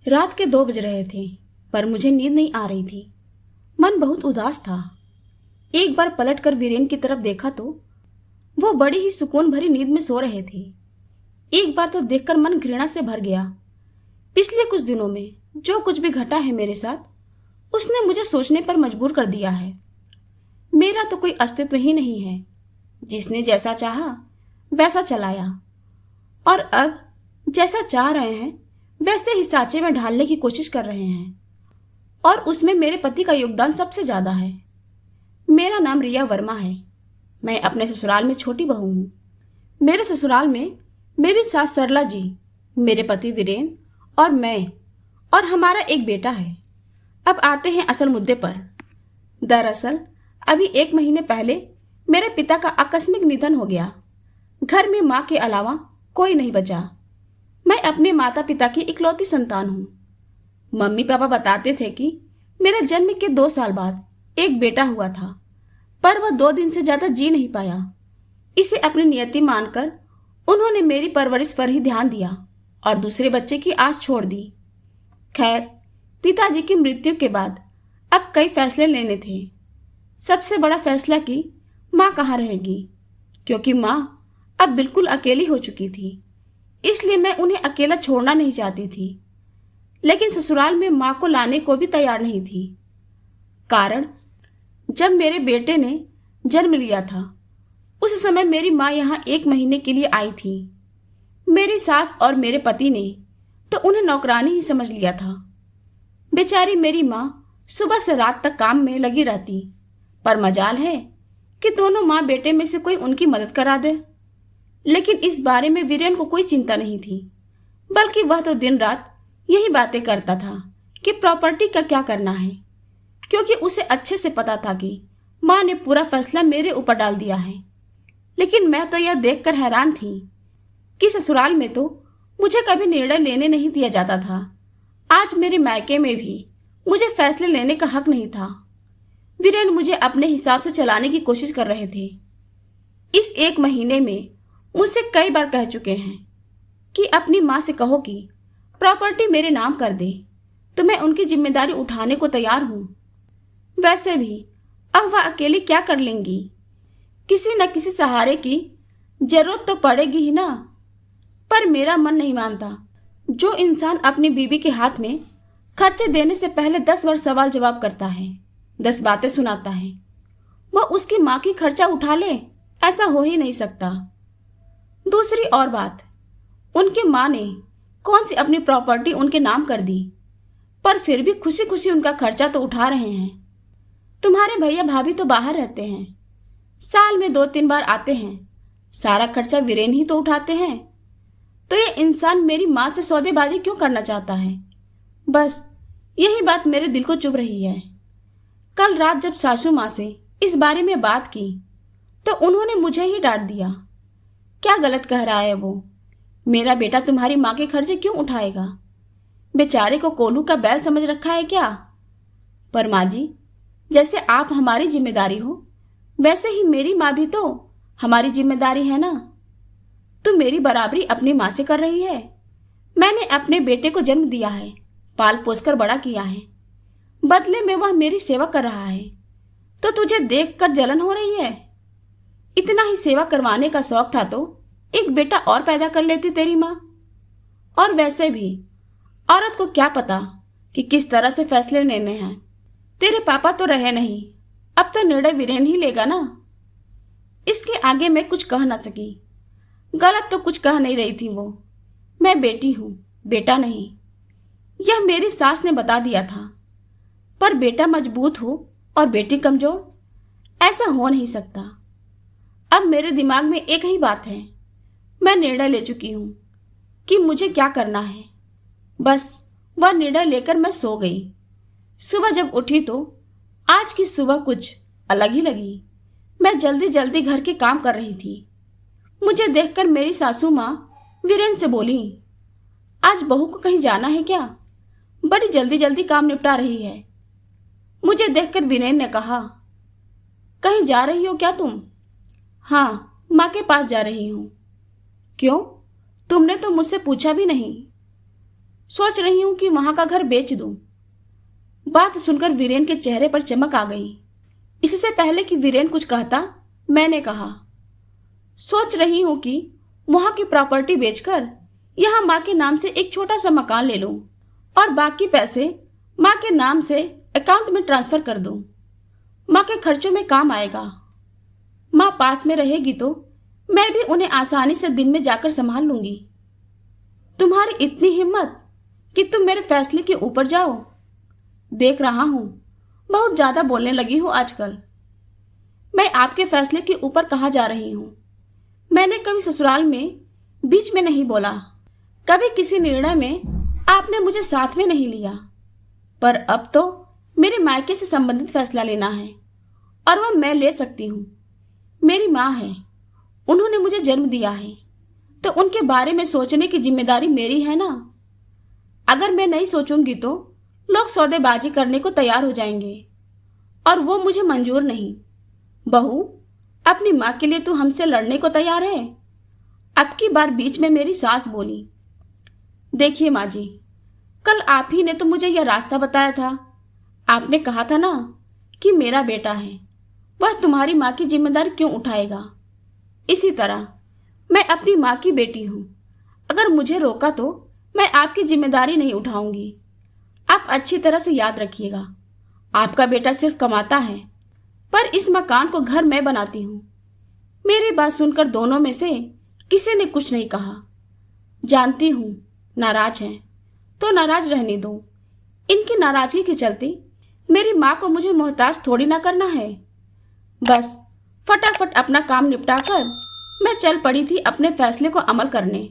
रात के 2 बज रहे थे, पर मुझे नींद नहीं आ रही थी। मन बहुत उदास था। एक बार पलटकर वीरेन की तरफ देखा तो वो बड़ी ही सुकून भरी नींद में सो रहे थे। एक बार तो देखकर मन घृणा से भर गया। पिछले कुछ दिनों में जो कुछ भी घटा है मेरे साथ, उसने मुझे सोचने पर मजबूर कर दिया है। मेरा तो कोई अस्तित्व ही नहीं है। जिसने जैसा चाहा वैसा चलाया, और अब जैसा चाह रहे हैं वैसे ही सांचे में ढालने की कोशिश कर रहे हैं, और उसमें मेरे पति का योगदान सबसे ज्यादा है। मेरा नाम रिया वर्मा है। मैं अपने ससुराल में छोटी बहू हूँ। मेरे ससुराल में मेरी सास सरला जी, मेरे पति वीरेन और मैं, और हमारा एक बेटा है। अब आते हैं असल मुद्दे पर। दरअसल अभी 1 महीने पहले मेरे पिता का आकस्मिक निधन हो गया। घर में माँ के अलावा कोई नहीं बचा। मैं अपने माता पिता की इकलौती संतान हूँ। मम्मी पापा बताते थे कि मेरे जन्म के 2 साल बाद एक बेटा हुआ था, पर वह 2 दिन से ज्यादा जी नहीं पाया। इसे अपनी नियति मानकर उन्होंने मेरी परवरिश पर ही ध्यान दिया और दूसरे बच्चे की आस छोड़ दी। खैर, पिताजी की मृत्यु के बाद अब कई फैसले लेने थे। सबसे बड़ा फैसला कि माँ कहाँ रहेगी, क्योंकि माँ अब बिल्कुल अकेली हो चुकी थी। इसलिए मैं उन्हें अकेला छोड़ना नहीं चाहती थी, लेकिन ससुराल में माँ को लाने को भी तैयार नहीं थी। कारण, जब मेरे बेटे ने जन्म लिया था उस समय मेरी माँ यहाँ 1 महीने के लिए आई थी। मेरी सास और मेरे पति ने तो उन्हें नौकरानी ही समझ लिया था। बेचारी मेरी माँ सुबह से रात तक काम में लगी रहती, पर मजाल है कि दोनों माँ बेटे में से कोई उनकी मदद करा दे। लेकिन इस बारे में वीरेन को कोई चिंता नहीं थी, बल्कि वह तो दिन रात यही बातें करता था कि प्रॉपर्टी का क्या करना है, क्योंकि उसे अच्छे से पता था कि माँ ने पूरा फैसला मेरे ऊपर डाल दिया है। लेकिन मैं तो यह देखकर हैरान थी कि ससुराल में तो मुझे कभी निर्णय लेने नहीं दिया जाता था। आज मेरे मायके में भी मुझे फैसले लेने का हक नहीं था। वीरेन मुझे अपने हिसाब से चलाने की कोशिश कर रहे थे। इस 1 महीने में मुझसे कई बार कह चुके हैं कि अपनी माँ से कहो कि प्रॉपर्टी मेरे नाम कर दे, तो मैं उनकी जिम्मेदारी उठाने को तैयार हूँ। वैसे भी अब वह अकेली क्या कर लेंगी, किसी न किसी सहारे की जरूरत तो पड़ेगी ही ना। पर मेरा मन नहीं मानता। जो इंसान अपनी बीवी के हाथ में खर्चे देने से पहले 10 बार सवाल जवाब करता है, 10 बातें सुनाता है, वह उसकी माँ की खर्चा उठा ले, ऐसा हो ही नहीं सकता। दूसरी और बात, उनकी माँ ने कौन सी अपनी प्रॉपर्टी उनके नाम कर दी, पर फिर भी खुशी खुशी उनका खर्चा तो उठा रहे हैं। तुम्हारे भैया भाभी तो बाहर रहते हैं, साल में 2-3 बार आते हैं, सारा खर्चा वीरेन ही तो उठाते हैं। तो ये इंसान मेरी माँ से सौदेबाजी क्यों करना चाहता है? बस यही बात मेरे दिल को चुभ रही है। कल रात जब सासू माँ से इस बारे में बात की तो उन्होंने मुझे ही डांट दिया। क्या गलत कह रहा है वो? मेरा बेटा तुम्हारी माँ के खर्चे क्यों उठाएगा? बेचारे को कोल्हू का बैल समझ रखा है क्या? पर माँ जी, जैसे आप हमारी जिम्मेदारी हो, वैसे ही मेरी माँ भी तो हमारी जिम्मेदारी है ना। तुम मेरी बराबरी अपनी माँ से कर रही है। मैंने अपने बेटे को जन्म दिया है, पाल पोस कर बड़ा किया है, बदले में वह मेरी सेवा कर रहा है, तो तुझे देखकर जलन हो रही है? इतना ही सेवा करवाने का शौक था तो एक बेटा और पैदा कर लेती तेरी माँ। और वैसे भी औरत को क्या पता कि किस तरह से फैसले लेने हैं। तेरे पापा तो रहे नहीं, अब तो निर्णय वीरेन ही लेगा ना। इसके आगे मैं कुछ कह ना सकी। गलत तो कुछ कह नहीं रही थी वो। मैं बेटी हूं, बेटा नहीं। यह मेरी सास ने बता दिया था। पर बेटा मजबूत हो और बेटी कमजोर, ऐसा हो नहीं सकता। अब मेरे दिमाग में एक ही बात है। मैं निर्णय ले चुकी हूं कि मुझे क्या करना है। बस वह निर्णय लेकर मैं सो गई। सुबह जब उठी तो आज की सुबह कुछ अलग ही लगी। मैं जल्दी जल्दी घर के काम कर रही थी। मुझे देखकर मेरी सासू माँ वीरेन से बोली, आज बहू को कहीं जाना है क्या? बड़ी जल्दी जल्दी काम निपटा रही है। मुझे देखकर वीरेन ने कहा, कहीं जा रही हो क्या तुम? हाँ, माँ के पास जा रही हूँ। क्यों? तुमने तो मुझसे पूछा भी नहीं। सोच रही हूं कि वहां का घर बेच दूं। बात सुनकर वीरेन के चेहरे पर चमक आ गई। इससे पहले कि वीरेन कुछ कहता, मैंने कहा, सोच रही हूं कि वहां की प्रॉपर्टी बेचकर यहां मां के नाम से एक छोटा सा मकान ले लूं और बाकी पैसे मां के नाम से अकाउंट में ट्रांसफर कर दूं। मां के खर्चों में काम आएगा। मां पास में रहेगी तो मैं भी उन्हें आसानी से दिन में जाकर संभाल लूंगी। तुम्हारी इतनी हिम्मत कि तुम मेरे फैसले के ऊपर जाओ। देख रहा हूं बहुत ज्यादा बोलने लगी हूं आजकल। मैं आपके फैसले के ऊपर कहाँ जा रही हूं? मैंने कभी ससुराल में बीच में नहीं बोला, कभी किसी निर्णय में आपने मुझे साथ में नहीं लिया, पर अब तो मेरे मायके से संबंधित फैसला लेना है और वह मैं ले सकती हूँ। मेरी माँ है, उन्होंने मुझे जन्म दिया है, तो उनके बारे में सोचने की जिम्मेदारी मेरी है ना। अगर मैं नहीं सोचूंगी तो लोग सौदेबाजी करने को तैयार हो जाएंगे और वो मुझे मंजूर नहीं। बहू, अपनी माँ के लिए तू हमसे लड़ने को तैयार है? अब की बार बीच में मेरी सास बोली, देखिए माँ जी, कल आप ही ने तो मुझे यह रास्ता बताया था। आपने कहा था ना कि मेरा बेटा है, वह तुम्हारी माँ की जिम्मेदारी क्यों उठाएगा। इसी तरह मैं अपनी माँ की बेटी हूं। अगर मुझे रोका तो मैं आपकी जिम्मेदारी नहीं उठाऊंगी। आप अच्छी तरह से याद रखिएगा, आपका बेटा सिर्फ कमाता है, पर इस मकान को घर मैं बनाती हूं। मेरी बात सुनकर दोनों में से किसी ने कुछ नहीं कहा। जानती हूं नाराज हैं, तो नाराज रहने दो। इनकी नाराजगी के चलते मेरी माँ को मुझे मोहताज थोड़ी ना करना है। बस फटाफट अपना काम निपटाकर मैं चल पड़ी थी अपने फैसले को अमल करने।